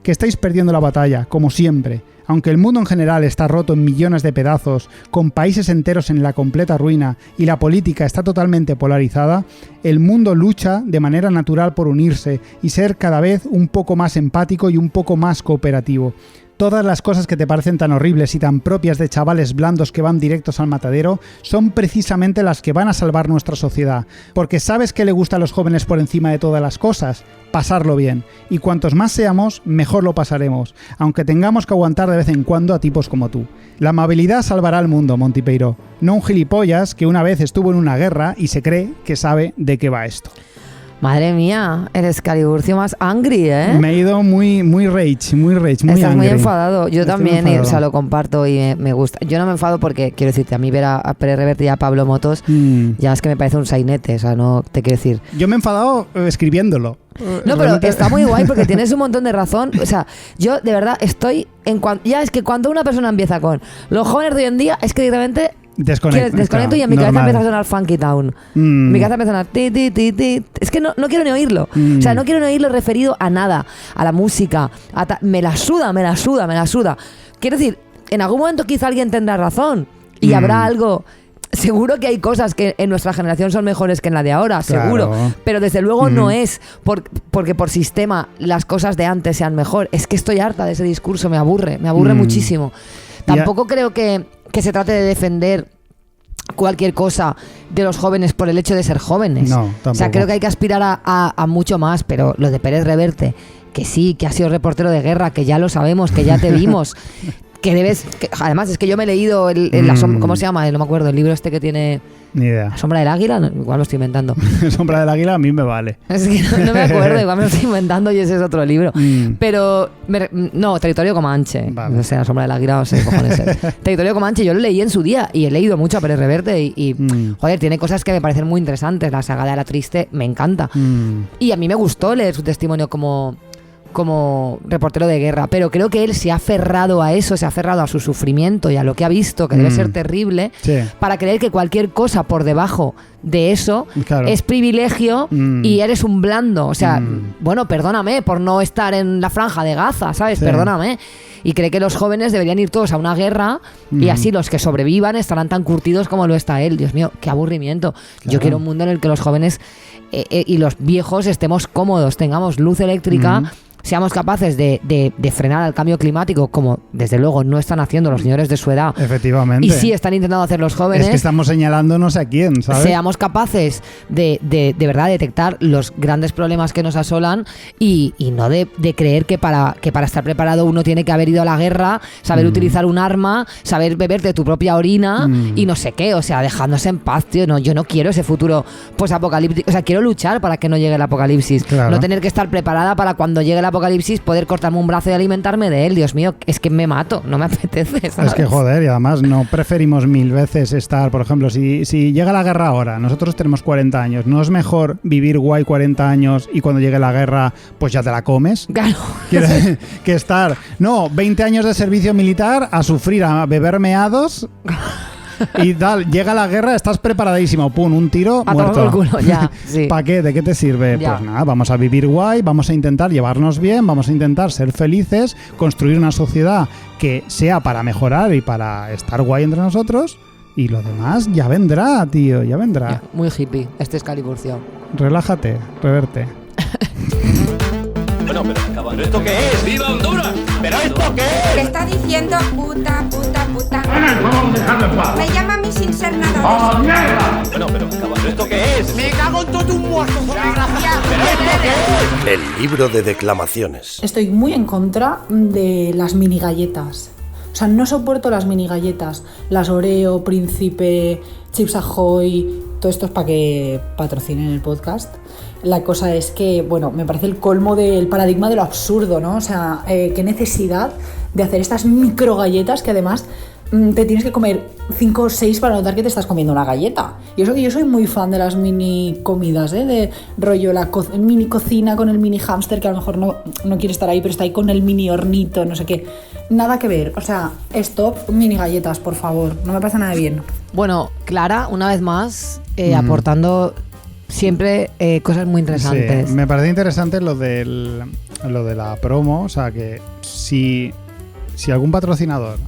B: Que estáis perdiendo la batalla, como siempre. Aunque el mundo en general está roto en millones de pedazos, con países enteros en la completa ruina y la política está totalmente polarizada, el mundo lucha de manera natural por unirse y ser cada vez un poco más empático y un poco más cooperativo. Todas las cosas que te parecen tan horribles y tan propias de chavales blandos que van directos al matadero son precisamente las que van a salvar nuestra sociedad. Porque ¿sabes qué le gusta a los jóvenes por encima de todas las cosas? Pasarlo bien. Y cuantos más seamos, mejor lo pasaremos, aunque tengamos que aguantar de vez en cuando a tipos como tú. La amabilidad salvará al mundo, Monty Peiró. No un gilipollas que una vez estuvo en una guerra y se cree que sabe de qué va esto.
A: Madre mía, eres Caliburcio más angry, ¿eh?
B: Me he ido muy rage, muy
A: Estás
B: angry.
A: Muy enfadado. Yo también, o sea, lo comparto y me gusta. Yo no me enfado porque, quiero decirte, a mí ver a Pérez Reverte y a Pablo Motos, ya es que me parece un sainete, o sea, no te quiero decir.
B: Yo me he enfadado escribiéndolo.
A: No, pero está muy guay porque tienes un montón de razón. O sea, yo de verdad estoy ya es que cuando una persona empieza con los jóvenes de hoy en día, es que directamente desconecto y en mi cabeza empieza a sonar Funky Town. Mi cabeza empieza a sonar ti. Es que no quiero ni oírlo. O sea, no quiero ni oírlo referido a nada, a la música. Me la suda. Quiero decir, en algún momento quizá alguien tendrá razón y habrá algo. Seguro que hay cosas que en nuestra generación son mejores que en la de ahora, seguro. Claro. Pero desde luego no es porque por sistema las cosas de antes sean mejor. Es que estoy harta de ese discurso, me aburre muchísimo. Tampoco creo que se trate de defender cualquier cosa de los jóvenes por el hecho de ser jóvenes.
B: No, tampoco.
A: O sea, creo que hay que aspirar a mucho más, pero lo de Pérez Reverte, que sí, que ha sido reportero de guerra, que ya lo sabemos, que ya te vimos, además es que yo me he leído ¿cómo se llama? No me acuerdo, el libro este que tiene...
B: Ni idea.
A: ¿La sombra del águila? No, igual lo estoy inventando.
B: Sombra del águila a mí me vale.
A: Es que no me acuerdo, igual me lo estoy inventando y ese es otro libro. Pero, no, Territorio Comanche. Vale. O sea, Sombra del águila, no sé qué cojones es. Territorio Comanche, yo lo leí en su día y he leído mucho a Pérez Reverte y joder, tiene cosas que me parecen muy interesantes. La saga de La Triste me encanta. Y a mí me gustó leer su testimonio como reportero de guerra, pero creo que él se ha aferrado a eso, se ha aferrado a su sufrimiento y a lo que ha visto, que debe ser terrible, para creer que cualquier cosa por debajo de eso es privilegio y eres un blando. O sea, bueno, perdóname por no estar en la franja de Gaza, ¿sabes? Perdóname. Y cree que los jóvenes deberían ir todos a una guerra y así los que sobrevivan estarán tan curtidos como lo está él. Dios mío, qué aburrimiento. Yo quiero un mundo en el que los jóvenes y los viejos estemos cómodos, tengamos luz eléctrica, seamos capaces de frenar el cambio climático, como desde luego no están haciendo los señores de su edad.
B: Efectivamente.
A: Y sí están intentando hacer los jóvenes.
B: Es que estamos señalándonos a quién, ¿sabes?
A: Seamos capaces de verdad detectar los grandes problemas que nos asolan y no de creer que para estar preparado uno tiene que haber ido a la guerra, saber utilizar un arma, saber beberte tu propia orina y no sé qué. O sea, dejándose en paz, tío. No, yo no quiero ese futuro apocalíptico. O sea, quiero luchar para que no llegue el apocalipsis. Claro. No tener que estar preparada para cuando llegue el apocalipsis poder cortarme un brazo y alimentarme de él. Dios mío, es que me mato, no me apetece, ¿sabes?
B: Es que joder, y además no preferimos mil veces estar, por ejemplo, si llega la guerra ahora, nosotros tenemos 40 años, ¿no es mejor vivir guay 40 años y cuando llegue la guerra pues ya te la comes?
A: Claro.
B: Que estar, 20 años de servicio militar a sufrir, a beber meados... Y llega la guerra, estás preparadísimo, pum, un tiro, muerto.
A: El culo, ya, sí.
B: ¿Para qué? ¿De qué te sirve? Ya. Pues nada, vamos a vivir guay, vamos a intentar llevarnos bien, vamos a intentar ser felices, construir una sociedad que sea para mejorar y para estar guay entre nosotros, y lo demás ya vendrá, tío, ya vendrá.
A: Ya, muy hippie, este es Caliburcio.
B: Relájate, Reverte.
F: Bueno, ¿pero esto qué es? ¡Viva Honduras! ¿Pero esto qué es?
G: ¿Qué está diciendo puta?
F: Vamos a dejarlo en paz.
G: Me llama a mí sin ser nada.
F: ¡Oh, mierda! Bueno, ¿pero esto qué es?
H: ¡Me cago en todo un muerto, desgraciado!
F: ¿Pero esto qué es?
I: El libro de declamaciones.
J: Estoy muy en contra de las mini galletas. O sea, no soporto las mini galletas. Las Oreo, Príncipe, Chips Ahoy, todo esto es para que patrocinen el podcast. La cosa es que, bueno, me parece el colmo del paradigma de lo absurdo, ¿no? O sea, qué necesidad de hacer estas micro galletas que además te tienes que comer 5 o 6 para notar que te estás comiendo una galleta. Y eso que yo soy muy fan de las mini comidas, de rollo la mini cocina con el mini hámster, que a lo mejor no quiere estar ahí, pero está ahí con el mini hornito, no sé qué. Nada que ver, o sea, stop mini galletas, por favor, no me pasa nada bien.
A: Bueno, Clara, una vez más, aportando siempre cosas muy interesantes.
B: Sí, me parece interesante lo de la promo, o sea, que si algún patrocinador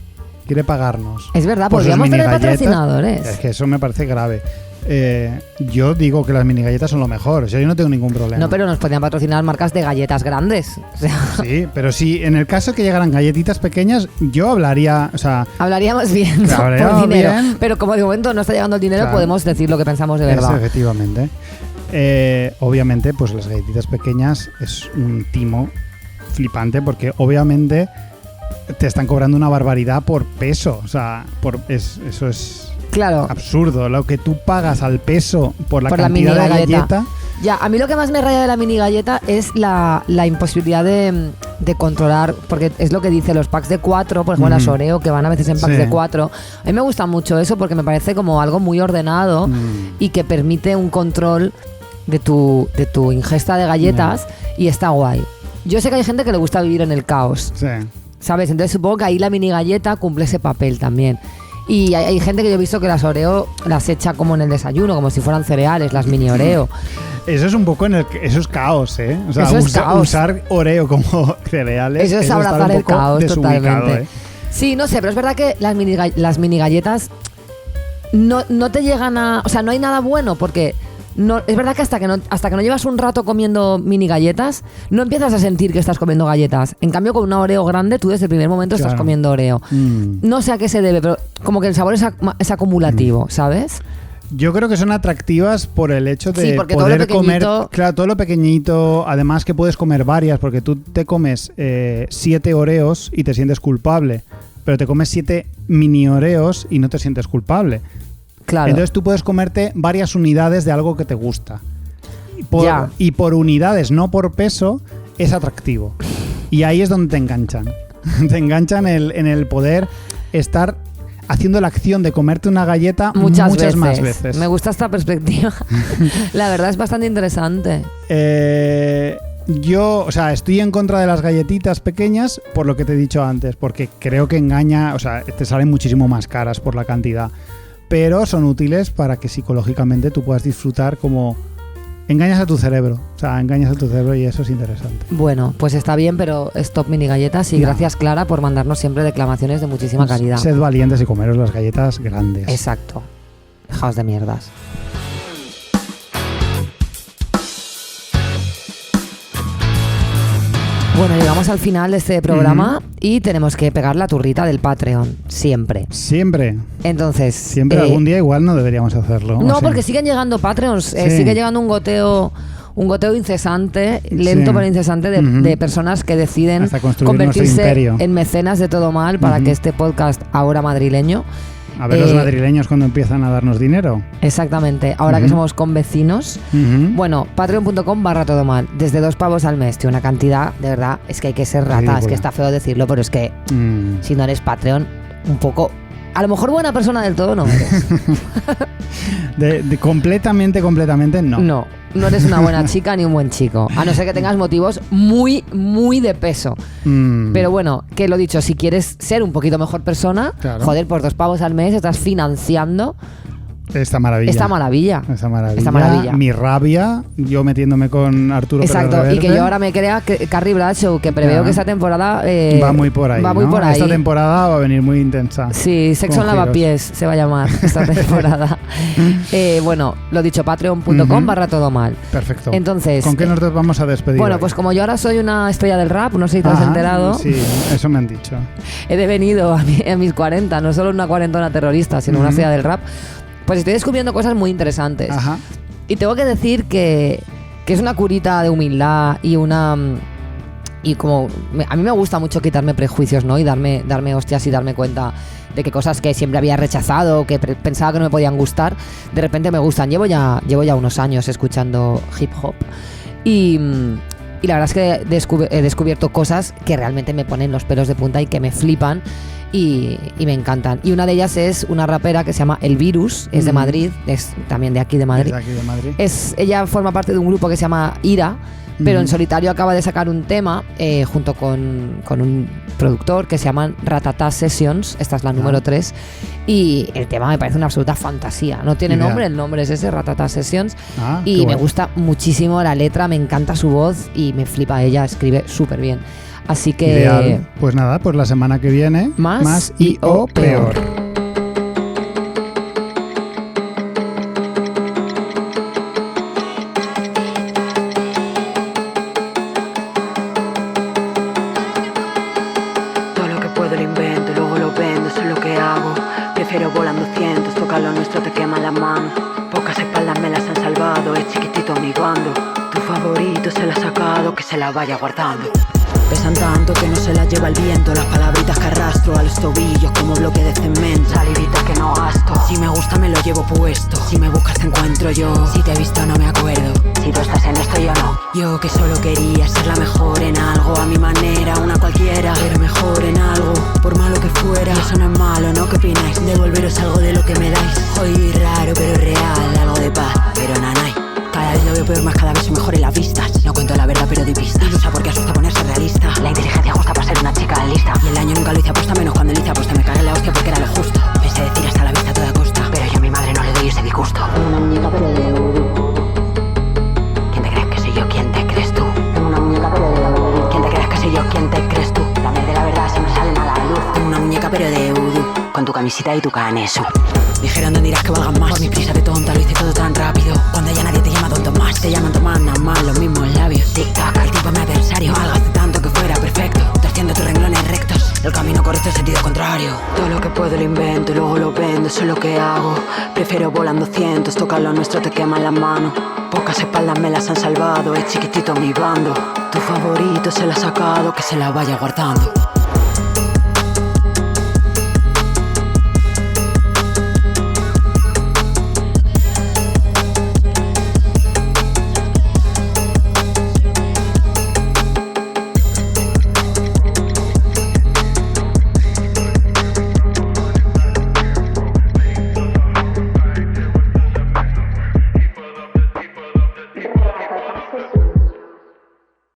B: quiere pagarnos.
A: Es verdad, podríamos tener patrocinadores.
B: Es que eso me parece grave. Yo digo que las mini galletas son lo mejor, o sea, yo no tengo ningún problema.
A: No, pero nos podrían patrocinar marcas de galletas grandes. O sea.
B: Sí, pero si en el caso que llegaran galletitas pequeñas, yo hablaría, o sea...
A: Hablaríamos bien, ¿no? Por dinero. Bien. Pero como de momento no está llegando el dinero, claro, podemos decir lo que pensamos de verdad.
B: Efectivamente. Obviamente, pues las galletitas pequeñas es un timo flipante porque obviamente te están cobrando una barbaridad por peso, o sea, eso es
A: claro,
B: absurdo. Lo que tú pagas al peso por la cantidad de galleta.
A: Ya, a mí lo que más me raya de la mini galleta es la imposibilidad de controlar, porque es lo que dice los packs de 4, por ejemplo las Oreo, que van a veces en packs de 4. A mí me gusta mucho eso porque me parece como algo muy ordenado y que permite un control de tu ingesta de galletas y está guay. Yo sé que hay gente que le gusta vivir en el caos.
B: Sí.
A: ¿Sabes? Entonces supongo que ahí la mini galleta cumple ese papel también. Y hay gente que yo he visto que las Oreo las echa como en el desayuno, como si fueran cereales, las mini Oreo.
B: Eso es un poco eso es caos, ¿eh? O sea,
A: eso es caos.
B: Usar Oreo como cereales.
A: Eso es abrazar el caos totalmente.
B: ¿eh?
A: Sí, no sé, pero es verdad que las mini galletas no te llegan a... O sea, no hay nada bueno porque... No, es verdad que hasta que no llevas un rato comiendo mini galletas, no empiezas a sentir que estás comiendo galletas. En cambio, con una Oreo grande, tú desde el primer momento estás comiendo Oreo. No sé a qué se debe, pero como que el sabor es acumulativo, ¿sabes?
B: Yo creo que son atractivas por el hecho de poder comer, claro, todo lo pequeñito, además que puedes comer varias, porque tú te comes 7 Oreos y te sientes culpable. pero te comes 7 mini Oreos y no te sientes culpable.
A: Claro.
B: Entonces tú puedes comerte varias unidades de algo que te gusta. Y por unidades, no por peso, es atractivo. Y ahí es donde te enganchan. Te enganchan en el poder estar haciendo la acción de comerte una galleta muchas más veces.
A: Me gusta esta perspectiva. La verdad es bastante interesante.
B: Yo, estoy en contra de las galletitas pequeñas por lo que te he dicho antes, porque creo que engaña, te salen muchísimo más caras por la cantidad, pero son útiles para que psicológicamente tú puedas disfrutar como... Engañas a tu cerebro, y eso es interesante.
A: Bueno, pues está bien, pero stop mini galletas y gracias, Clara, por mandarnos siempre declamaciones de muchísima calidad.
B: Sed valientes y comeros las galletas grandes.
A: Exacto. Dejaos de mierdas. Bueno, llegamos al final de este programa y tenemos que pegar la turrita del Patreon, siempre.
B: Siempre.
A: Entonces...
B: Siempre, algún día igual no deberíamos hacerlo.
A: No, porque siguen llegando Patreons, sigue llegando un goteo incesante, lento pero incesante, de personas que deciden convertirse en mecenas de todo mal para que este podcast ahora madrileño...
B: A ver los madrileños cuando empiezan a darnos dinero.
A: Exactamente, ahora que somos convecinos. Bueno, patreon.com/todo mal. Desde 2 pavos al mes, tío, una cantidad, de verdad, es que hay que ser rata. Ridícula. Es que está feo decirlo, pero es que si no eres Patreon, un poco... A lo mejor buena persona del todo no eres.
B: Completamente no.
A: No eres una buena chica ni un buen chico. A no ser que tengas motivos muy, muy de peso. Pero bueno, que lo dicho, si quieres ser un poquito mejor persona, claro. Joder, por 2 pavos al mes estás financiando
B: esta maravilla.
A: Esta maravilla.
B: Mi rabia, yo metiéndome con Arturo.
A: Exacto, y que yo ahora me crea que Carrie Bradshaw, que preveo que esta temporada
B: va muy por ahí. Esta temporada va a venir muy intensa.
A: Sí, Sexo en Lavapiés se va a llamar esta temporada. Bueno, lo dicho, patreon.com/todo mal.
B: Perfecto.
A: Entonces,
B: ¿con qué nos vamos a despedir?
A: Bueno,
B: hoy?
A: Pues como yo ahora soy una estrella del rap, no sé si te has enterado.
B: Sí, eso me han dicho.
A: He devenido a mis 40, no solo una cuarentona terrorista, sino una estrella del rap. Pues estoy descubriendo cosas muy interesantes.
B: Ajá.
A: Y tengo que decir que es una curita de humildad y una... Y como... A mí me gusta mucho quitarme prejuicios, ¿no? Y darme hostias y darme cuenta de que cosas que siempre había rechazado, que pensaba que no me podían gustar, de repente me gustan. Llevo ya unos años escuchando hip hop. Y la verdad es que he descubierto cosas que realmente me ponen los pelos de punta y que me flipan. Y me encantan. Y una de ellas es una rapera que se llama El Virus, es de Madrid, es también de aquí de Madrid. Ella forma parte de un grupo que se llama Ira, pero en solitario acaba de sacar un tema junto con un productor que se llaman Ratata Sessions, esta es la número 3, y el tema me parece una absoluta fantasía. No tiene nombre, el nombre es ese, Ratata Sessions, y me gusta muchísimo la letra, me encanta su voz y me flipa ella, escribe súper bien. Así que...
B: Ideal. Pues nada, pues la semana que viene... Más y o peor.
K: Todo lo que puedo lo invento, luego lo vendo, eso es lo que hago. Prefiero volando cientos, tocar lo nuestro te quema la mano. Pocas espaldas me las han salvado, es chiquitito mi bando. Tu favorito se la ha sacado, que se la vaya guardando. Pesan tanto que no se las lleva el viento. Las palabritas que arrastro a los tobillos como bloque de cemento. Salivita que no gasto. Si me gusta me lo llevo puesto. Si me buscas te encuentro yo. Si te he visto no me acuerdo. Si tú estás en esto yo no. Yo que solo quería ser la mejor en algo. A mi manera, una cualquiera, pero mejor en algo. Por malo que fuera, y eso no es malo, ¿no? ¿Qué opináis? Devolveros algo de lo que me dais. Hoy raro pero real, algo de paz, pero nanay. Cada vez lo veo peor, más cada vez son mejores las vistas. No cuento la verdad pero di pistas. Y lucha porque asusta ponerse realista. La inteligencia justa para ser una chica lista. Y el daño nunca lo hice aposta, menos cuando lo hice aposta. Me cagué en la hostia porque era lo justo. Pensé decir hasta la vista a toda costa, pero yo a mi madre no le doy ese disgusto. Tengo una muñeca pero de oro. ¿Quién te crees que soy yo? ¿Quién te crees tú? Tengo una muñeca pero de oro. ¿Quién te crees que soy yo? ¿Quién te crees tú? Dame de la verdad si me salen a la luz. Tengo una muñeca pero de oro. Con tu camisita y tu canesu. Dijeron donde dirás que valgan más. Por mi prisa de tonta lo hice todo tan rápido. Cuando ya nadie te llama tonto más. Te llaman Tomás, nada más, los mismos labios. Tic-tac, el tipo me adversario. Algo hace tanto que fuera perfecto. Torciendo tus renglones rectos. El camino correcto en sentido contrario. Todo lo que puedo lo invento y luego lo vendo. Eso es lo que hago. Prefiero volando cientos. Tocar lo nuestro te quema las manos. Pocas espaldas me las han salvado. Es chiquitito mi bando. Tu favorito se la ha sacado, que se la vaya guardando.